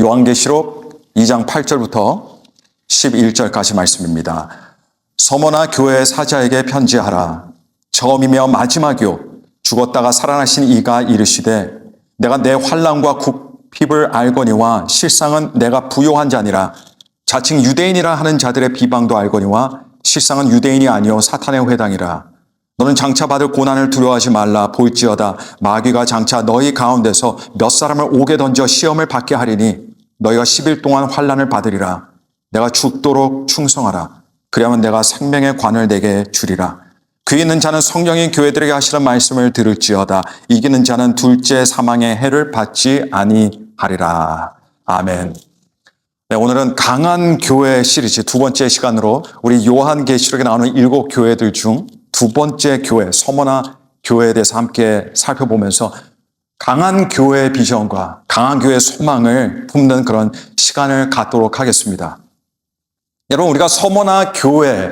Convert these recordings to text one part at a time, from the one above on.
요한계시록 2장 8절부터 11절까지 말씀입니다. 서머나 교회 사자에게 편지하라. 처음이며 마지막이요 죽었다가 살아나신 이가 이르시되 내가 내 환난과 궁핍을 알거니와 실상은 내가 부요한 자니라. 자칭 유대인이라 하는 자들의 비방도 알거니와 실상은 유대인이 아니요 사탄의 회당이라. 너는 장차 받을 고난을 두려워하지 말라. 볼지어다 마귀가 장차 너희 가운데서 몇 사람을 옥에 던져 시험을 받게 하리니 너희가 10일 동안 환난을 받으리라. 내가 죽도록 충성하라. 그리하면 내가 생명의 관을 내게 주리라. 귀 있는 자는 성령이 교회들에게 하시는 말씀을 들을지어다. 이기는 자는 둘째 사망의 해를 받지 아니하리라. 아멘. 네, 오늘은 강한 교회 시리즈 두 번째 시간으로 우리 요한계시록에 나오는 7 교회들 중 두 번째 교회, 서머나 교회에 대해서 함께 살펴보면서 강한 교회의 비전과 강한 교회의 소망을 품는 그런 시간을 갖도록 하겠습니다. 여러분, 우리가 서머나 교회에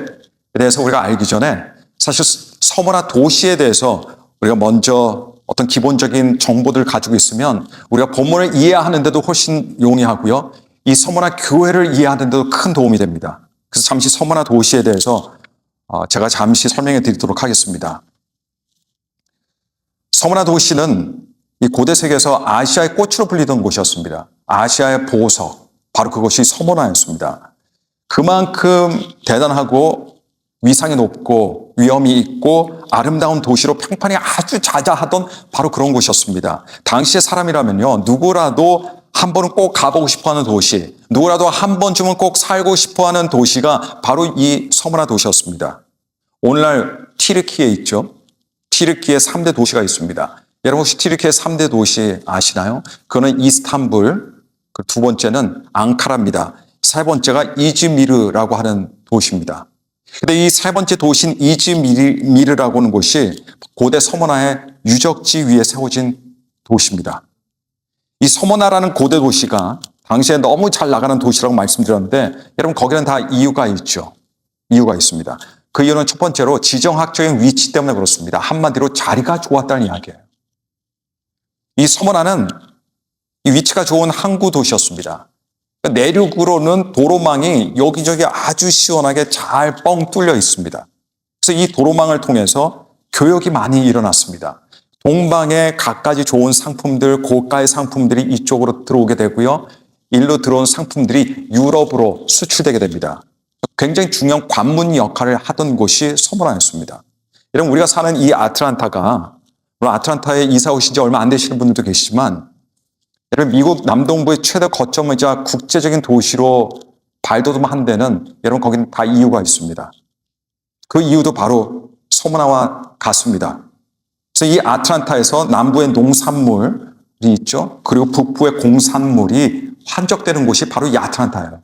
대해서 우리가 알기 전에 사실 서머나 도시에 대해서 우리가 먼저 어떤 기본적인 정보들을 가지고 있으면 우리가 본문을 이해하는데도 훨씬 용이하고요. 이 서머나 교회를 이해하는데도 큰 도움이 됩니다. 그래서 잠시 서머나 도시에 대해서 제가 잠시 설명해 드리도록 하겠습니다. 서머나 도시는 이 고대 세계에서 아시아의 꽃으로 불리던 곳이었습니다. 아시아의 보석, 바로 그것이 서머나였습니다. 그만큼 대단하고 위상이 높고 위엄이 있고 아름다운 도시로 평판이 아주 자자하던 바로 그런 곳이었습니다. 당시의 사람이라면요, 누구라도 한 번은 꼭 가보고 싶어하는 도시, 누구라도 한 번쯤은 꼭 살고 싶어하는 도시가 바로 이 서머나 도시였습니다. 오늘날 튀르키에 있죠. 튀르키에 3대 도시가 있습니다. 여러분 혹시 튀르키의 3대 도시 아시나요? 그거는 이스탄불, 그 두 번째는 앙카라입니다. 세 번째가 이즈미르라고 하는 도시입니다. 근데 이 세 번째 도시인 이즈미르라고 하는 곳이 고대 서머나의 유적지 위에 세워진 도시입니다. 이 서머나라는 고대 도시가 당시에 너무 잘 나가는 도시라고 말씀드렸는데 여러분 거기는 다 이유가 있죠. 이유가 있습니다. 그 이유는 첫 번째로 지정학적인 위치 때문에 그렇습니다. 한마디로 자리가 좋았다는 이야기예요. 이 서머나는 이 위치가 좋은 항구 도시였습니다. 내륙으로는 도로망이 여기저기 아주 시원하게 잘 뻥 뚫려 있습니다. 그래서 이 도로망을 통해서 교역이 많이 일어났습니다. 동방의 갖가지 좋은 상품들, 고가의 상품들이 이쪽으로 들어오게 되고요. 일로 들어온 상품들이 유럽으로 수출되게 됩니다. 굉장히 중요한 관문 역할을 하던 곳이 서머나였습니다. 여러분 우리가 사는 이 아틀란타가, 물론 아틀란타에 이사 오신 지 얼마 안 되시는 분들도 계시지만 여러분 미국 남동부의 최대 거점이자 국제적인 도시로 발돋움한 데는 여러분 거기는 다 이유가 있습니다. 그 이유도 바로 서머나와 같습니다. 그래서 이 아틀란타에서 남부의 농산물이 있죠. 그리고 북부의 공산물이 환적되는 곳이 바로 이 아틀란타예요.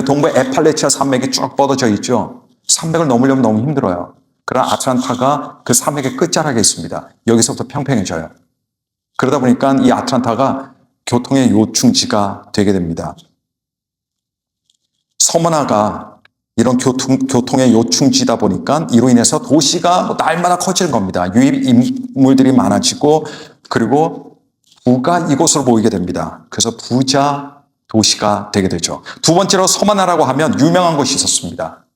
동부의 에팔레치아 산맥이 쭉 뻗어져 있죠. 산맥을 넘으려면 너무 힘들어요. 그러나 아틀란타가 그 산맥의 끝자락에 있습니다. 여기서부터 평평해져요. 그러다 보니까 이 아틀란타가 교통의 요충지가 되게 됩니다. 서머나가 이런 교통의 요충지다 보니까 이로 인해서 도시가 날마다 커지는 겁니다. 유입 인물들이 많아지고 그리고 부가 이곳으로 모이게 됩니다. 그래서 부자 도시가 되게 되죠. 두 번째로 서머나라고 하면 유명한 곳이 있었습니다.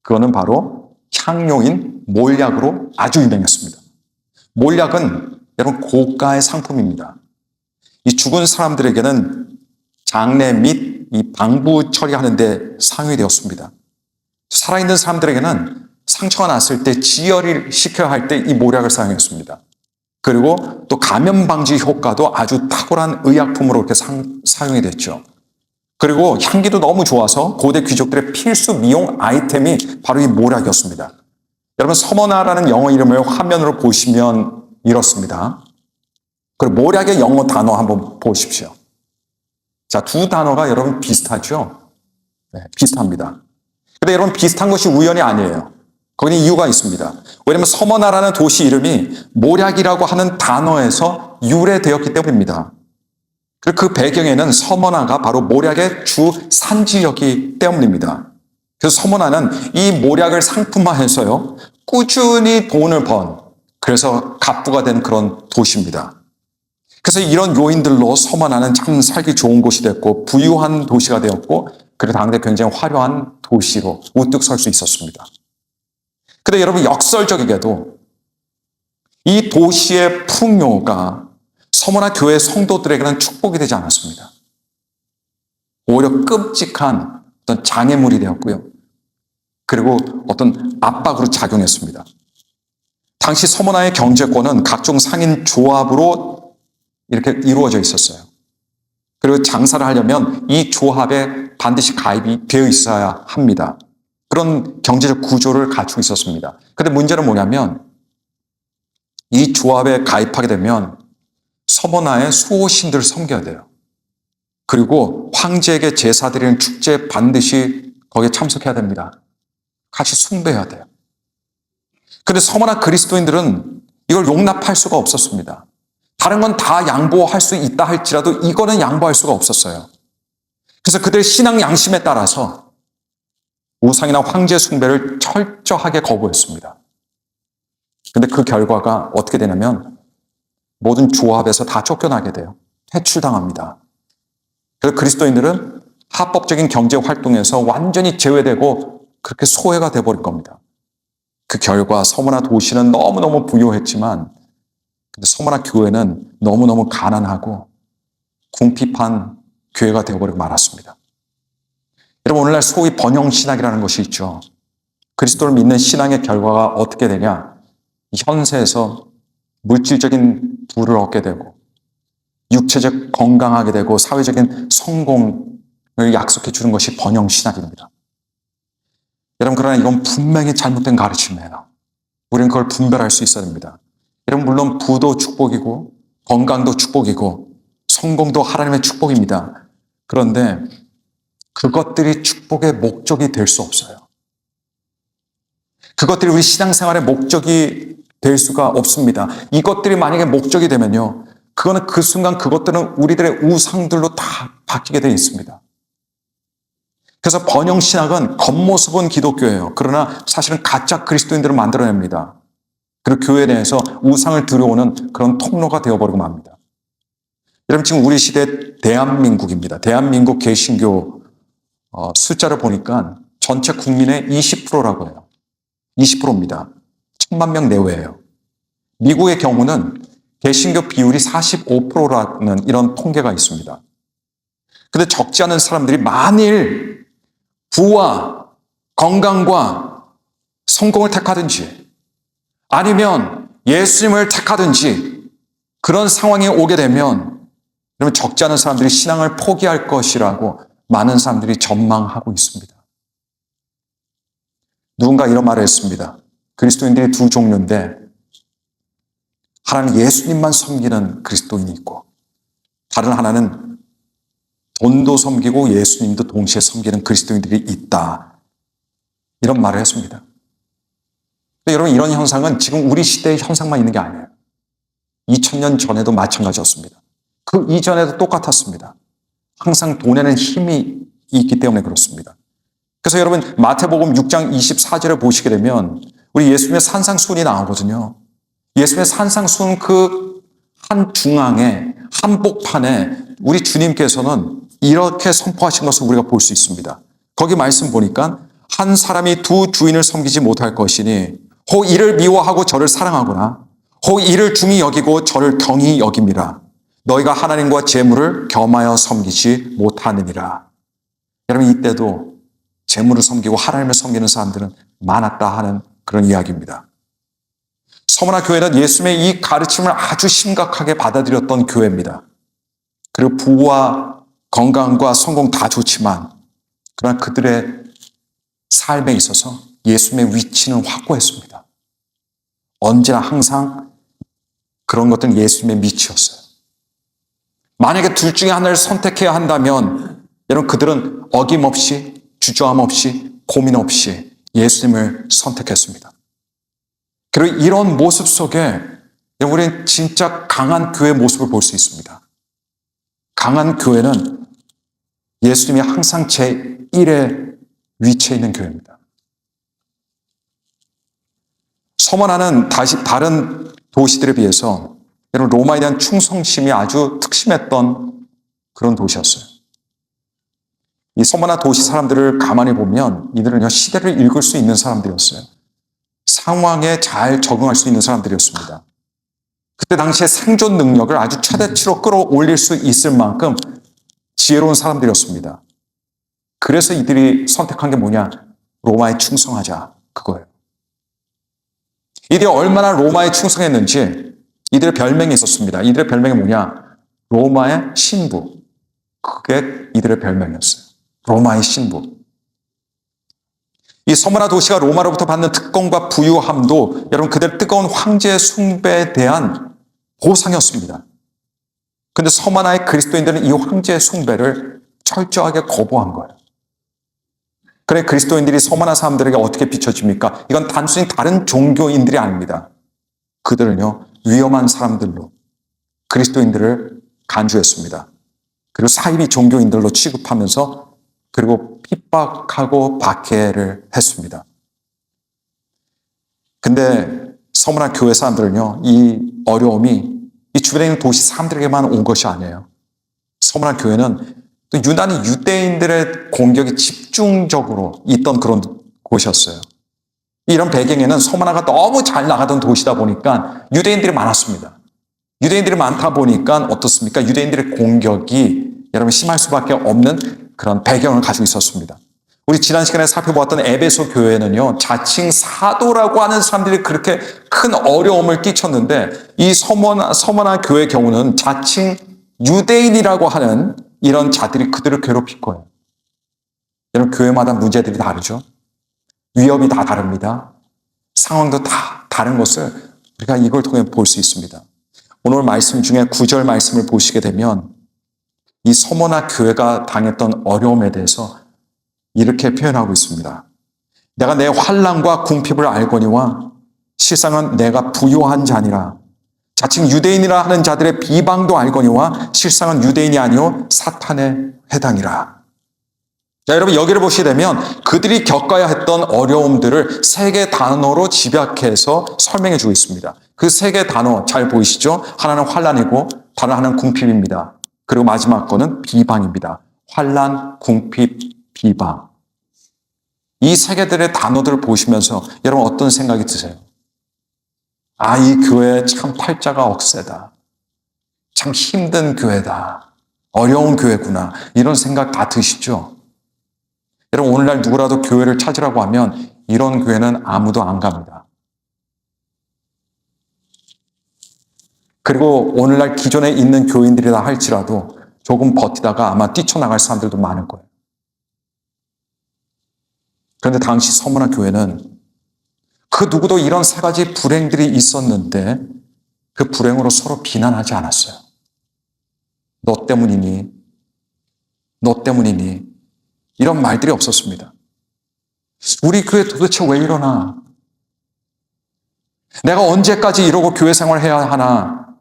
그거는 바로 향료인 몰약으로 아주 유명했습니다. 몰약은 여러분 고가의 상품입니다. 이 죽은 사람들에게는 장례 및 이 방부 처리하는 데 사용이 되었습니다. 살아있는 사람들에게는 상처가 났을 때 지혈을 시켜야 할 때 이 몰약을 사용했습니다. 그리고 또 감염 방지 효과도 아주 탁월한 의약품으로 이렇게 사용이 됐죠. 그리고 향기도 너무 좋아서 고대 귀족들의 필수 미용 아이템이 바로 이 몰약이었습니다. 여러분 서머나라는 영어 이름을 화면으로 보시면 이렇습니다. 그리고 몰약의 영어 단어 한번 보십시오. 자, 두 단어가 여러분 비슷하죠? 네, 비슷합니다. 근데 여러분 비슷한 것이 우연이 아니에요. 거기는 이유가 있습니다. 왜냐하면 서머나라는 도시 이름이 몰약이라고 하는 단어에서 유래되었기 때문입니다. 그리고 그 배경에는 서머나가 바로 몰약의 주 산지였기 때문입니다. 그래서 서머나는 이 몰약을 상품화해서요, 꾸준히 돈을 번, 그래서 갑부가 된 그런 도시입니다. 그래서 이런 요인들로 서머나는 참 살기 좋은 곳이 됐고 부유한 도시가 되었고 그리고 당대 굉장히 화려한 도시로 우뚝 설 수 있었습니다. 근데 여러분 역설적이게도 이 도시의 풍요가 서머나 교회 성도들에게는 축복이 되지 않았습니다. 오히려 끔찍한 어떤 장애물이 되었고요. 그리고 어떤 압박으로 작용했습니다. 당시 서머나의 경제권은 각종 상인 조합으로 이렇게 이루어져 있었어요. 그리고 장사를 하려면 이 조합에 반드시 가입이 되어 있어야 합니다. 그런 경제적 구조를 갖추고 있었습니다. 그런데 문제는 뭐냐면 이 조합에 가입하게 되면 서머나의 수호신들을 섬겨야 돼요. 그리고 황제에게 제사 드리는 축제에 반드시 거기에 참석해야 됩니다. 같이 숭배해야 돼요. 그런데 서머나 그리스도인들은 이걸 용납할 수가 없었습니다. 다른 건 다 양보할 수 있다 할지라도 이거는 양보할 수가 없었어요. 그래서 그들의 신앙 양심에 따라서 우상이나 황제 숭배를 철저하게 거부했습니다. 그런데 그 결과가 어떻게 되냐면 모든 조합에서 다 쫓겨나게 돼요. 퇴출당합니다. 그래서 그리스도인들은 합법적인 경제 활동에서 완전히 제외되고 그렇게 소외가 돼버린 겁니다. 그 결과 서머나 도시는 너무너무 부유했지만 근데 서머나 교회는 너무너무 가난하고 궁핍한 교회가 되어버리고 말았습니다. 여러분 오늘날 소위 번영신학이라는 것이 있죠. 그리스도를 믿는 신앙의 결과가 어떻게 되냐? 현세에서 물질적인 부를 얻게 되고 육체적 건강하게 되고 사회적인 성공을 약속해 주는 것이 번영신학입니다. 여러분 그러나 이건 분명히 잘못된 가르침이에요. 우리는 그걸 분별할 수 있어야 됩니다. 여러분 물론 부도 축복이고 건강도 축복이고 성공도 하나님의 축복입니다. 그런데 그것들이 축복의 목적이 될 수 없어요. 그것들이 우리 신앙생활의 목적이 될 수가 없습니다. 이것들이 만약에 목적이 되면요. 그거는 그 순간 그것들은 우리들의 우상들로 다 바뀌게 되어 있습니다. 그래서 번영신학은 겉모습은 기독교예요. 그러나 사실은 가짜 그리스도인들을 만들어냅니다. 그리고 교회 내에서 우상을 들여오는 그런 통로가 되어버리고 맙니다. 여러분 지금 우리 시대 대한민국입니다. 대한민국 개신교 숫자를 보니까 전체 국민의 20%라고 해요. 20%입니다. 1000만 명 내외예요. 미국의 경우는 개신교 비율이 45%라는 이런 통계가 있습니다. 그런데 적지 않은 사람들이 만일 부와 건강과 성공을 택하든지 아니면 예수님을 택하든지 그런 상황이 오게 되면 그러면 적지 않은 사람들이 신앙을 포기할 것이라고 많은 사람들이 전망하고 있습니다. 누군가 이런 말을 했습니다. 그리스도인들이 두 종류인데 하나는 예수님만 섬기는 그리스도인이 있고 다른 하나는 돈도 섬기고 예수님도 동시에 섬기는 그리스도인들이 있다. 이런 말을 했습니다. 근데 여러분 이런 현상은 지금 우리 시대의 현상만 있는 게 아니에요. 2000년 전에도 마찬가지였습니다. 그 이전에도 똑같았습니다. 항상 돈에는 힘이 있기 때문에 그렇습니다. 그래서 여러분 마태복음 6장 24절에 보시게 되면 우리 예수님의 산상수훈이 나오거든요. 예수님의 산상수훈 그 한 중앙에 한복판에 우리 주님께서는 이렇게 선포하신 것을 우리가 볼 수 있습니다. 거기 말씀 보니까 한 사람이 두 주인을 섬기지 못할 것이니 혹 이를 미워하고 저를 사랑하거나 혹 이를 중히 여기고 저를 경히 여김이라. 너희가 하나님과 재물을 겸하여 섬기지 못하느니라. 여러분 이때도 재물을 섬기고 하나님을 섬기는 사람들은 많았다 하는 그런 이야기입니다. 서머나 교회는 예수님의 이 가르침을 아주 심각하게 받아들였던 교회입니다. 그리고 부와 건강과 성공 다 좋지만 그러나 그들의 삶에 있어서 예수님의 위치는 확고했습니다. 언제나 항상 그런 것들은 예수님의 위치였어요. 만약에 둘 중에 하나를 선택해야 한다면 여러분 그들은 어김없이 주저함 없이 고민 없이 예수님을 선택했습니다. 그리고 이런 모습 속에 우리는 진짜 강한 교회의 모습을 볼 수 있습니다. 강한 교회는 예수님이 항상 제1의 위치에 있는 교회입니다. 서머나는 다른 도시들에 비해서 여러분, 로마에 대한 충성심이 아주 특심했던 그런 도시였어요. 이 서머나 도시 사람들을 가만히 보면 이들은 시대를 읽을 수 있는 사람들이었어요. 상황에 잘 적응할 수 있는 사람들이었습니다. 그때 당시에 생존 능력을 아주 최대치로 끌어올릴 수 있을 만큼 지혜로운 사람들이었습니다. 그래서 이들이 선택한 게 뭐냐? 로마에 충성하자, 그거예요. 이들이 얼마나 로마에 충성했는지 이들의 별명이 있었습니다. 이들의 별명이 뭐냐? 로마의 신부. 그게 이들의 별명이었어요. 로마의 신부. 이 서머나 도시가 로마로부터 받는 특권과 부유함도 여러분 그들 뜨거운 황제 숭배에 대한 보상이었습니다. 그런데 서머나의 그리스도인들은 이 황제 숭배를 철저하게 거부한 거예요. 그래 그리스도인들이 서머나 사람들에게 어떻게 비춰집니까? 이건 단순히 다른 종교인들이 아닙니다. 그들은요 위험한 사람들로 그리스도인들을 간주했습니다. 그리고 사이비 종교인들로 취급하면서 그리고 핍박하고 박해를 했습니다. 근데 서머나 교회 사람들은요, 이 어려움이 이 주변에 있는 도시 사람들에게만 온 것이 아니에요. 서머나 교회는 또 유난히 유대인들의 공격이 집중적으로 있던 그런 곳이었어요. 이런 배경에는 서머나가 너무 잘 나가던 도시다 보니까 유대인들이 많았습니다. 유대인들이 많다 보니까 어떻습니까? 유대인들의 공격이 여러분 심할 수밖에 없는 그런 배경을 가지고 있었습니다. 우리 지난 시간에 살펴보았던 에베소 교회는요, 자칭 사도라고 하는 사람들이 그렇게 큰 어려움을 끼쳤는데 이 서머나 교회의 경우는 자칭 유대인이라고 하는 이런 자들이 그들을 괴롭힐 거예요. 여러분 교회마다 문제들이 다르죠. 위협이 다 다릅니다. 상황도 다 다른 것을 우리가 이걸 통해 볼 수 있습니다. 오늘 말씀 중에 9절 말씀을 보시게 되면 이 서머나 교회가 당했던 어려움에 대해서 이렇게 표현하고 있습니다. 내가 내 환난과 궁핍을 알거니와 실상은 내가 부요한 자니라. 자칭 유대인이라 하는 자들의 비방도 알거니와 실상은 유대인이 아니요 사탄의 회당이라. 자, 여러분 여기를 보시게 되면 그들이 겪어야 했던 어려움들을 세 개 단어로 집약해서 설명해 주고 있습니다. 그 세 개 단어 잘 보이시죠? 하나는 환난이고 다른 하나는 궁핍입니다. 그리고 마지막 거는 비방입니다. 환난, 궁핍, 비방. 이 세 개들의 단어들을 보시면서 여러분 어떤 생각이 드세요? 아, 이 교회 참 팔자가 억세다. 참 힘든 교회다. 어려운 교회구나. 이런 생각 다 드시죠? 여러분 오늘날 누구라도 교회를 찾으라고 하면 이런 교회는 아무도 안 갑니다. 그리고 오늘날 기존에 있는 교인들이라 할지라도 조금 버티다가 아마 뛰쳐나갈 사람들도 많을 거예요. 그런데 당시 서머나 교회는 그 누구도 이런 세 가지 불행들이 있었는데 그 불행으로 서로 비난하지 않았어요. 너 때문이니? 너 때문이니? 이런 말들이 없었습니다. 우리 교회 도대체 왜 이러나? 내가 언제까지 이러고 교회 생활해야 하나?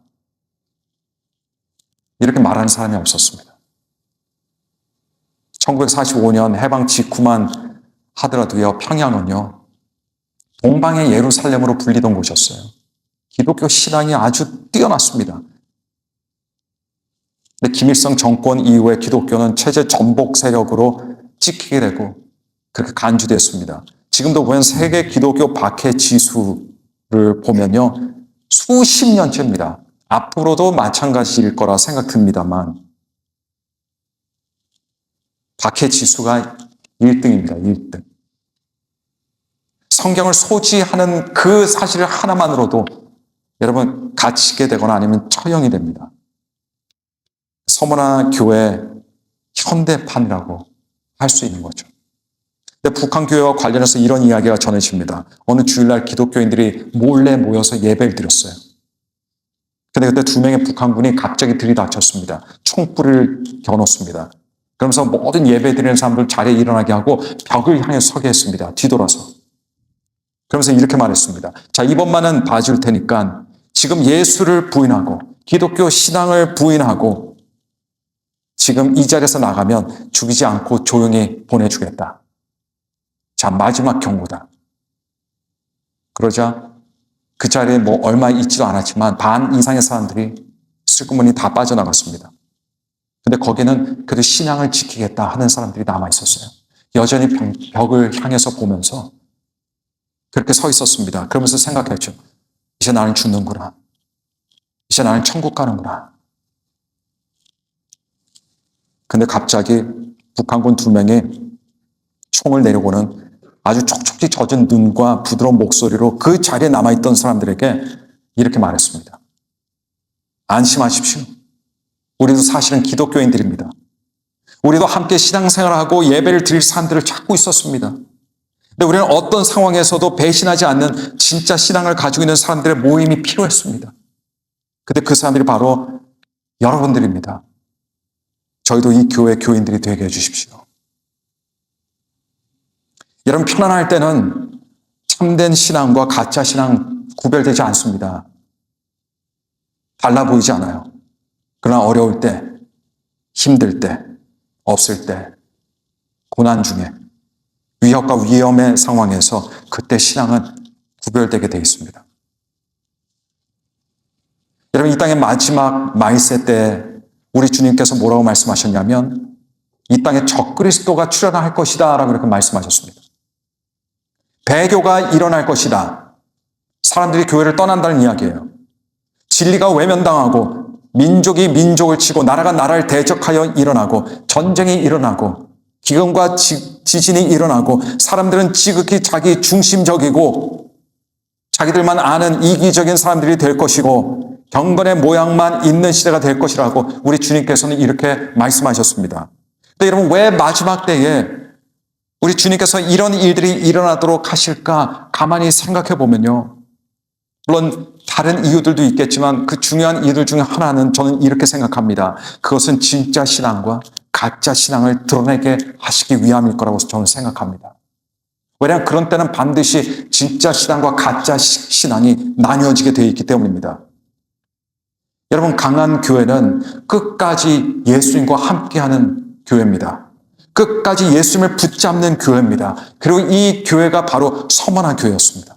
이렇게 말하는 사람이 없었습니다. 1945년 해방 직후만 하더라도요, 평양은요, 동방의 예루살렘으로 불리던 곳이었어요. 기독교 신앙이 아주 뛰어났습니다. 근데 김일성 정권 이후에 기독교는 체제 전복 세력으로 찍히게 되고 그렇게 간주됐습니다. 지금도 보면 세계 기독교 박해 지수를 보면요, 수십 년째입니다. 앞으로도 마찬가지일 거라 생각됩니다만 박해 지수가 1등입니다. 1등. 성경을 소지하는 그 사실 하나만으로도 여러분 갇히게 되거나 아니면 처형이 됩니다. 서머나 교회 현대판이라고 할 수 있는 거죠. 근데 북한 교회와 관련해서 이런 이야기가 전해집니다. 어느 주일날 기독교인들이 몰래 모여서 예배를 드렸어요. 근데 그때 두 명의 북한군이 갑자기 들이닥쳤습니다. 총불을 겨눴습니다. 그러면서 모든 예배 드리는 사람들 자리에 일어나게 하고 벽을 향해 서게 했습니다. 뒤돌아서. 그러면서 이렇게 말했습니다. 자, 이번만은 봐줄 테니까 지금 예수를 부인하고 기독교 신앙을 부인하고 지금 이 자리에서 나가면 죽이지 않고 조용히 보내주겠다. 자, 마지막 경고다. 그러자 그 자리에 뭐 얼마 있지도 않았지만 반 이상의 사람들이 슬그머니 다 빠져나갔습니다. 근데 거기는 그래도 신앙을 지키겠다 하는 사람들이 남아 있었어요. 여전히 벽을 향해서 보면서 그렇게 서 있었습니다. 그러면서 생각했죠. 이제 나는 죽는구나. 이제 나는 천국 가는구나. 근데 갑자기 북한군 2명이 총을 내려고는 아주 촉촉히 젖은 눈과 부드러운 목소리로 그 자리에 남아있던 사람들에게 이렇게 말했습니다. 안심하십시오. 우리도 사실은 기독교인들입니다. 우리도 함께 신앙생활하고 예배를 드릴 사람들을 찾고 있었습니다. 근데 우리는 어떤 상황에서도 배신하지 않는 진짜 신앙을 가지고 있는 사람들의 모임이 필요했습니다. 근데 그 사람들이 바로 여러분들입니다. 저희도 이 교회 교인들이 되게 해주십시오. 여러분, 편안할 때는 참된 신앙과 가짜 신앙 구별되지 않습니다. 달라 보이지 않아요. 그러나 어려울 때, 힘들 때, 없을 때, 고난 중에, 위협과 위험의 상황에서 그때 신앙은 구별되게 되어 있습니다. 여러분, 이 땅의 마지막 말세 때 우리 주님께서 뭐라고 말씀하셨냐면 이 땅에 적그리스도가 출현할 것이다 라고 이렇게 말씀하셨습니다. 배교가 일어날 것이다. 사람들이 교회를 떠난다는 이야기예요. 진리가 외면당하고 민족이 민족을 치고 나라가 나라를 대적하여 일어나고 전쟁이 일어나고 기근과 지진이 일어나고 사람들은 지극히 자기 중심적이고 자기들만 아는 이기적인 사람들이 될 것이고 경건의 모양만 있는 시대가 될 것이라고 우리 주님께서는 이렇게 말씀하셨습니다. 근데 여러분, 왜 마지막 때에 우리 주님께서 이런 일들이 일어나도록 하실까 가만히 생각해 보면요. 물론 다른 이유들도 있겠지만 그 중요한 이유들 중에 하나는 저는 이렇게 생각합니다. 그것은 진짜 신앙과 가짜 신앙을 드러내게 하시기 위함일 거라고 저는 생각합니다. 왜냐하면 그런 때는 반드시 진짜 신앙과 가짜 신앙이 나뉘어지게 되어 있기 때문입니다. 여러분, 강한 교회는 끝까지 예수님과 함께하는 교회입니다. 끝까지 예수님을 붙잡는 교회입니다. 그리고 이 교회가 바로 서머나 교회였습니다.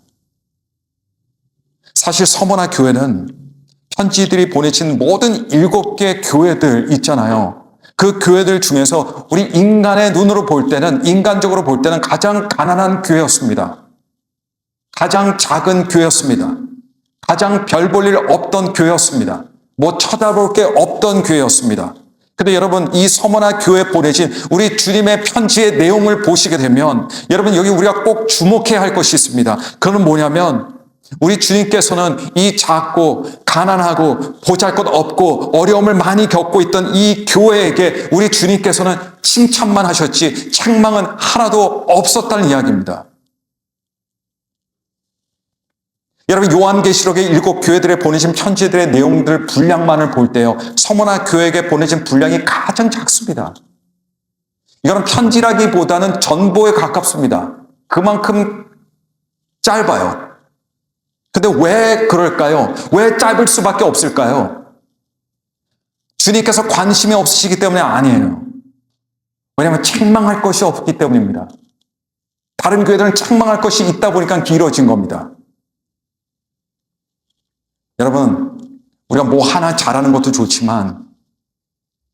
사실 서머나 교회는 편지들이 보내진 모든 7개 교회들 있잖아요. 그 교회들 중에서 우리 인간의 눈으로 볼 때는, 인간적으로 볼 때는 가장 가난한 교회였습니다. 가장 작은 교회였습니다. 가장 별 볼 일 없던 교회였습니다. 뭐 쳐다볼 게 없던 교회였습니다. 근데 여러분, 이 서머나 교회에 보내진 우리 주님의 편지의 내용을 보시게 되면 여러분, 여기 우리가 꼭 주목해야 할 것이 있습니다. 그건 뭐냐면 우리 주님께서는 이 작고 가난하고 보잘것없고 어려움을 많이 겪고 있던 이 교회에게 우리 주님께서는 칭찬만 하셨지 책망은 하나도 없었다는 이야기입니다. 여러분, 요한계시록의 7교회들에 보내진 편지들의 내용들 분량만을 볼 때요, 서머나 교회에게 보내진 분량이 가장 작습니다. 이거는 편지라기보다는 전보에 가깝습니다. 그만큼 짧아요. 근데 왜 그럴까요? 왜 짧을 수밖에 없을까요? 주님께서 관심이 없으시기 때문에 아니에요. 왜냐하면 책망할 것이 없기 때문입니다. 다른 교회들은 책망할 것이 있다 보니까 길어진 겁니다. 여러분, 우리가 뭐 하나 잘하는 것도 좋지만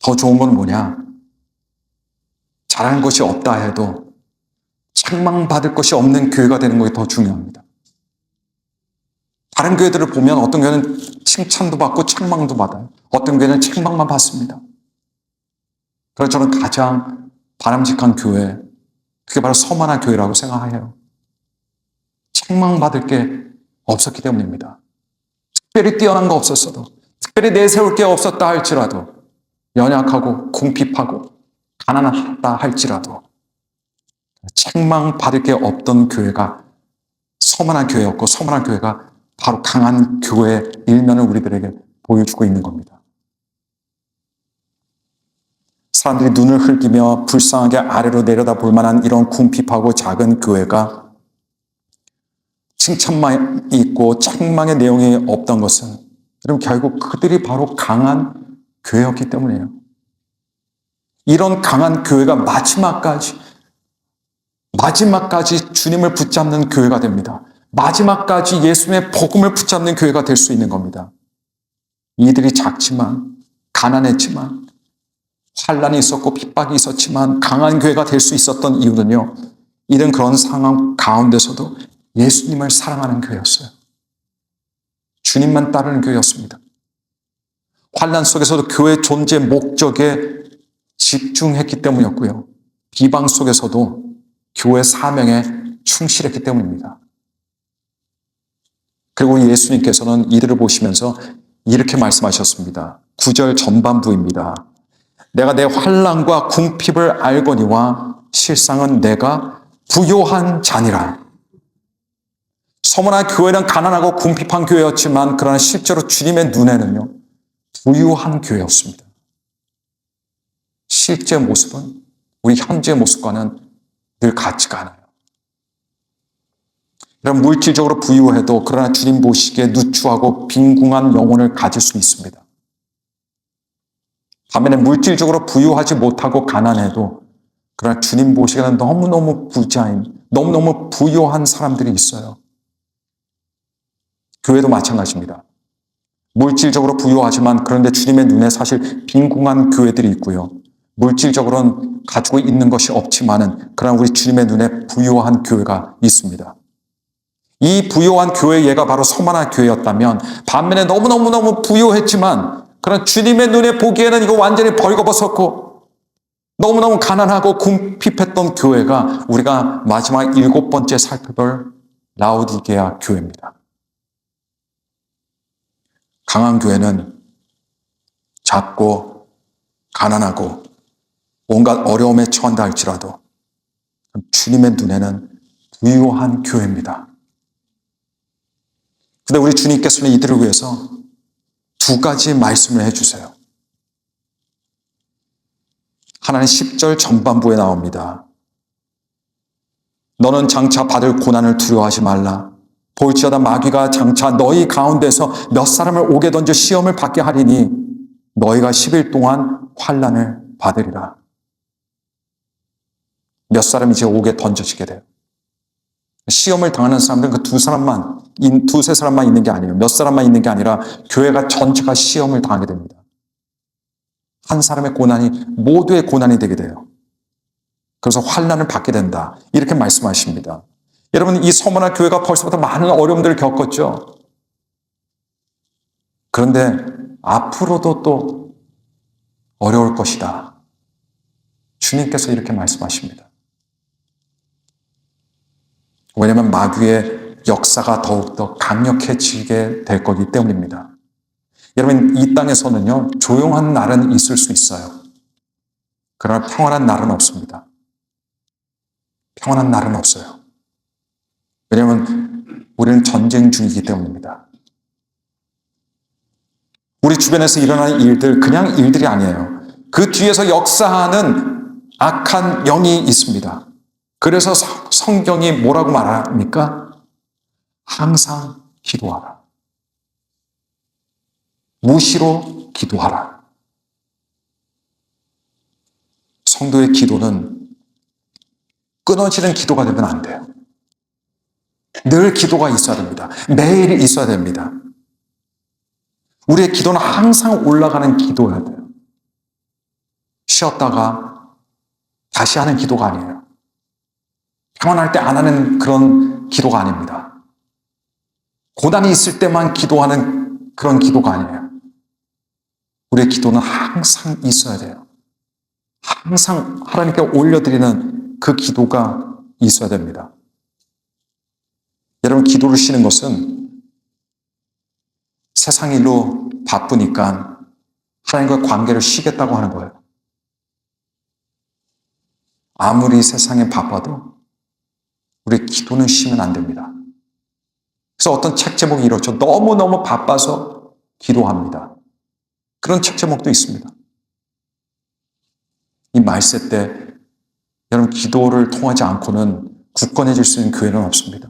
더 좋은 건 뭐냐? 잘하는 것이 없다 해도 책망받을 것이 없는 교회가 되는 것이 더 중요합니다. 다른 교회들을 보면 어떤 교회는 칭찬도 받고 책망도 받아요. 어떤 교회는 책망만 받습니다. 그래서 저는 가장 바람직한 교회, 그게 바로 서머나 교회라고 생각해요. 책망받을 게 없었기 때문입니다. 특별히 뛰어난 거 없었어도, 특별히 내세울 게 없었다 할지라도, 연약하고 궁핍하고 가난하다 할지라도 책망받을 게 없던 교회가 서머나 교회였고, 서머나 교회가 바로 강한 교회의 일면을 우리들에게 보여주고 있는 겁니다. 사람들이 눈을 흘기며 불쌍하게 아래로 내려다볼 만한 이런 궁핍하고 작은 교회가 칭찬만 있고 책망의 내용이 없던 것은 그럼 결국 그들이 바로 강한 교회였기 때문이에요. 이런 강한 교회가 마지막까지 주님을 붙잡는 교회가 됩니다. 마지막까지 예수님의 복음을 붙잡는 교회가 될 수 있는 겁니다. 이들이 작지만, 가난했지만, 환란이 있었고 핍박이 있었지만 강한 교회가 될 수 있었던 이유는요, 이런 그런 상황 가운데서도 예수님을 사랑하는 교회였어요. 주님만 따르는 교회였습니다. 환란 속에서도 교회의 존재 목적에 집중했기 때문이었고요. 비방 속에서도 교회 사명에 충실했기 때문입니다. 그리고 예수님께서는 이들을 보시면서 이렇게 말씀하셨습니다. 9절 전반부입니다. 내가 내 환난과 궁핍을 알거니와 실상은 내가 부요한 자니라. 서머나 교회는 가난하고 궁핍한 교회였지만 그러나 실제로 주님의 눈에는요, 부유한 교회였습니다. 실제 모습은 우리 현재 모습과는 늘 같지가 않아요. 이런 물질적으로 부유해도 그러나 주님 보시기에 누추하고 빈궁한 영혼을 가질 수 있습니다. 반면에 물질적으로 부유하지 못하고 가난해도 그러나 주님 보시기에는 너무너무 부자인, 너무너무 부유한 사람들이 있어요. 교회도 마찬가지입니다. 물질적으로 부유하지만 그런데 주님의 눈에 사실 빈궁한 교회들이 있고요. 물질적으로는 가지고 있는 것이 없지만은 그러나 우리 주님의 눈에 부유한 교회가 있습니다. 이 부유한 교회의 예가 바로 서머나 교회였다면 반면에 너무너무 부유했지만 그러나 주님의 눈에 보기에는 이거 완전히 벌거벗었고 너무너무 가난하고 궁핍했던 교회가 우리가 마지막 7번째 살펴볼 라오디게아 교회입니다. 강한 교회는 작고 가난하고 온갖 어려움에 처한다 할지라도 주님의 눈에는 부유한 교회입니다. 그런데 우리 주님께서는 이들을 위해서 두 가지 말씀을 해주세요. 하나는 10절 전반부에 나옵니다. 너는 장차 받을 고난을 두려워하지 말라. 볼지어다 마귀가 장차 너희 가운데서 몇 사람을 옥에 던져 시험을 받게 하리니 너희가 10일 동안 환난을 받으리라. 몇 사람이 이제 옥에 던져지게 돼요. 시험을 당하는 사람들은 그 두세 사람만 있는 게 아니에요. 몇 사람만 있는 게 아니라 교회가 전체가 시험을 당하게 됩니다. 한 사람의 고난이 모두의 고난이 되게 돼요. 그래서 환난을 받게 된다. 이렇게 말씀하십니다. 여러분, 이 서머나 교회가 벌써부터 많은 어려움들을 겪었죠. 그런데 앞으로도 또 어려울 것이다. 주님께서 이렇게 말씀하십니다. 왜냐하면 마귀의 역사가 더욱더 강력해지게 될 거기 때문입니다. 여러분, 이 땅에서는요, 조용한 날은 있을 수 있어요. 그러나 평안한 날은 없습니다. 평안한 날은 없어요. 왜냐하면 우리는 전쟁 중이기 때문입니다. 우리 주변에서 일어나는 일들, 그냥 일들이 아니에요. 그 뒤에서 역사하는 악한 영이 있습니다. 그래서 성경이 뭐라고 말합니까? 항상 기도하라. 무시로 기도하라. 성도의 기도는 끊어지는 기도가 되면 안 돼요. 늘 기도가 있어야 됩니다. 매일 있어야 됩니다. 우리의 기도는 항상 올라가는 기도여야 돼요. 쉬었다가 다시 하는 기도가 아니에요. 평안할 때 안 하는 그런 기도가 아닙니다. 고난이 있을 때만 기도하는 그런 기도가 아니에요. 우리의 기도는 항상 있어야 돼요. 항상 하나님께 올려드리는 그 기도가 있어야 됩니다. 여러분, 기도를 쉬는 것은 세상 일로 바쁘니까 하나님과 관계를 쉬겠다고 하는 거예요. 아무리 세상에 바빠도 우리 기도는 쉬면 안 됩니다. 그래서 어떤 책 제목이 이렇죠. 너무너무 바빠서 기도합니다. 그런 책 제목도 있습니다. 이 말세 때 여러분, 기도를 통하지 않고는 굳건해질 수 있는 교회는 없습니다.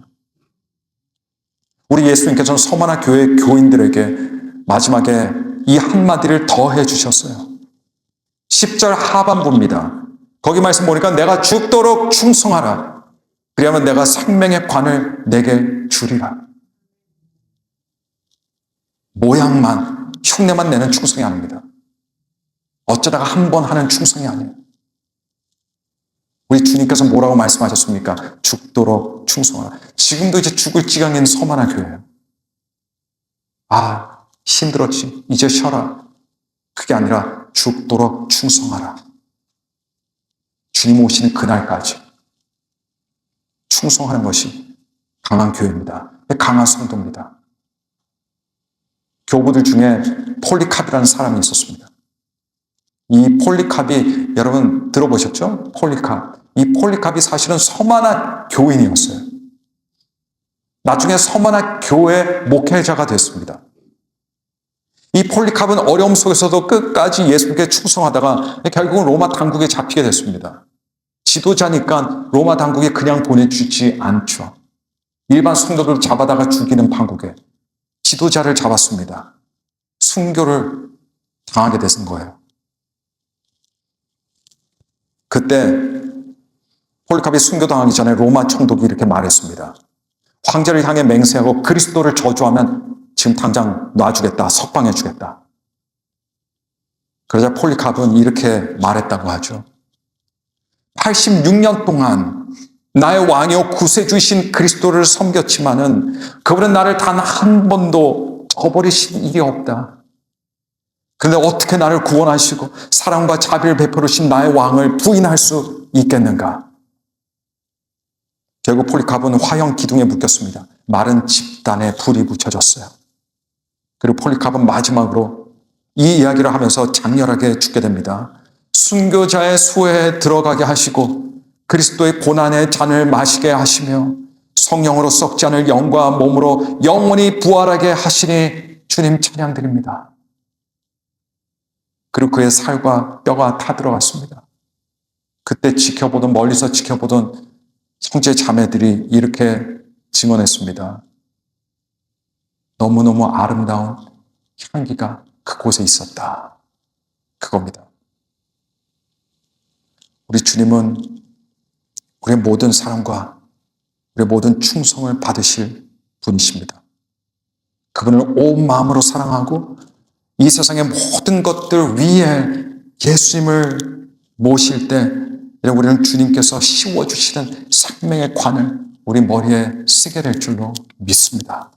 우리 예수님께서는 서머나 교회 교인들에게 마지막에 이 한마디를 더해 주셨어요. 10절 하반부입니다. 거기 말씀 보니까 내가 죽도록 충성하라. 그리하면 내가 생명의 관을 내게 주리라. 모양만, 흉내만 내는 충성이 아닙니다. 어쩌다가 한 번 하는 충성이 아니에요. 우리 주님께서 뭐라고 말씀하셨습니까? 죽도록 충성하라. 지금도 이제 죽을 지경인 서만화 교회예요. 아, 힘들었지. 이제 쉬어라. 그게 아니라 죽도록 충성하라. 주님 오시는 그날까지 충성하는 것이 강한 교회입니다. 강한 성도입니다. 교부들 중에 폴리캅이라는 사람이 있었습니다. 이 폴리캅이 여러분 들어보셨죠? 폴리캅. 이 폴리캅이 사실은 서만화 교인이었어요. 나중에 서만화 교회 목회자가 됐습니다. 이 폴리캅은 어려움 속에서도 끝까지 예수님께 충성하다가 결국은 로마 당국에 잡히게 됐습니다. 지도자니까 로마 당국이 그냥 보내주지 않죠. 일반 성도들을 잡아다가 죽이는 판국에 지도자를 잡았습니다. 순교를 당하게 되는 거예요. 그때 폴리캅이 순교당하기 전에 로마 총독이 이렇게 말했습니다. 황제를 향해 맹세하고 그리스도를 저주하면 지금 당장 놔주겠다, 석방해주겠다. 그러자 폴리캅은 이렇게 말했다고 하죠. 86년 동안 나의 왕이요 구세주이신 그리스도를 섬겼지만은 그분은 나를 단 한 번도 저버리신 일이 없다. 그런데 어떻게 나를 구원하시고 사랑과 자비를 베풀으신 나의 왕을 부인할 수 있겠는가? 결국 폴리캅은 화형 기둥에 묶였습니다. 마른 집단에 불이 붙여졌어요. 그리고 폴리캅은 마지막으로 이 이야기를 하면서 장렬하게 죽게 됩니다. 순교자의 수혜에 들어가게 하시고 그리스도의 고난의 잔을 마시게 하시며 성령으로 썩지 않을 영과 몸으로 영원히 부활하게 하시니 주님 찬양드립니다. 그리고 그의 살과 뼈가 타들어갔습니다. 그때 멀리서 지켜보던 형제 자매들이 이렇게 증언했습니다. 너무너무 아름다운 향기가 그곳에 있었다. 그겁니다. 우리 주님은 우리의 모든 사랑과 우리의 모든 충성을 받으실 분이십니다. 그분을 온 마음으로 사랑하고 이 세상의 모든 것들 위에 예수님을 모실 때 우리는 주님께서 씌워주시는 생명의 관을 우리 머리에 쓰게 될 줄로 믿습니다.